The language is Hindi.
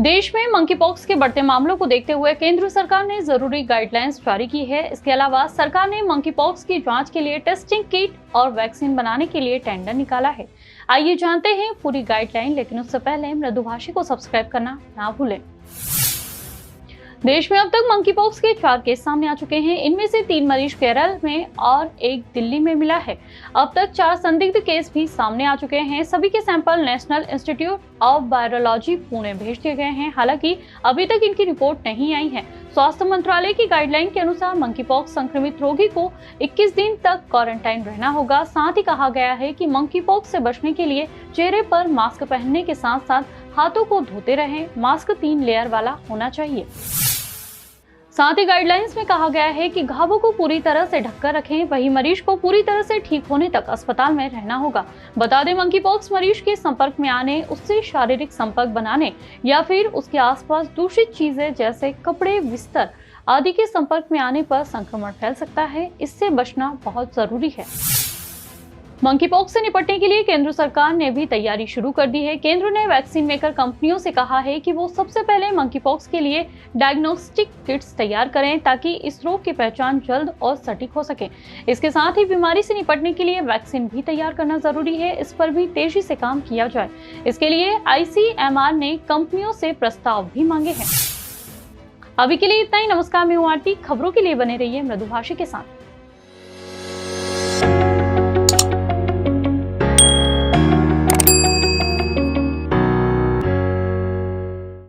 देश में मंकी पॉक्स के बढ़ते मामलों को देखते हुए केंद्र सरकार ने जरूरी गाइडलाइंस जारी की है। इसके अलावा सरकार ने मंकी पॉक्स की जांच के लिए टेस्टिंग किट और वैक्सीन बनाने के लिए टेंडर निकाला है। आइए जानते हैं पूरी गाइडलाइन, लेकिन उससे पहले मृदुभाषी को सब्सक्राइब करना ना भूलें। देश में अब तक मंकी पॉक्स के 4 केस सामने आ चुके हैं। इनमें से 3 मरीज केरल में और 1 दिल्ली में मिला है। अब तक 4 संदिग्ध केस भी सामने आ चुके हैं। सभी के sample national institute of virology Pune भेज दिए गए हैं। हालांकि अभी तक इनकी रिपोर्ट नहीं आई है। स्वास्थ्य मंत्रालय की गाइडलाइन के अनुसार मंकी पॉक्स संक्रमित रोगी को 21 दिन तक क्वारंटाइन रहना होगा। साथ ही कहा गया है कि मंकी पॉक्स से बचने के लिए चेहरे पर मास्क पहनने के साथ साथ हाथों को धोते रहें। मास्क 3 लेयर वाला होना चाहिए। साथ ही गाइडलाइंस में कहा गया है कि घावों को पूरी तरह से ढककर रखें। वहीं मरीज को पूरी तरह से ठीक होने तक अस्पताल में रहना होगा। बता दें, मंकी पॉक्स मरीज के संपर्क में आने, उससे शारीरिक संपर्क बनाने या फिर उसके आसपास दूषित चीजें जैसे कपड़े, बिस्तर आदि के संपर्क में आने पर संक्रमण फैल सकता है। इससे बचना बहुत जरूरी है। मंकी पॉक्स से निपटने के लिए केंद्र सरकार ने भी तैयारी शुरू कर दी है। केंद्र ने वैक्सीन मेकर कंपनियों से कहा है कि वो सबसे पहले मंकी पॉक्स के लिए डायग्नोस्टिक किट्स तैयार करें ताकि इस रोग की पहचान जल्द और सटीक हो सके। इसके साथ ही बीमारी से निपटने के लिए वैक्सीन भी तैयार करना जरूरी है। इस पर भी तेजी से काम किया जाए। इसके लिए ICMR ने कंपनियों से प्रस्ताव भी मांगे हैं। अभी के लिए इतना ही। नमस्कार, मैं हूं आरती। खबरों के लिए बने रहिए मृदुभाषी के साथ।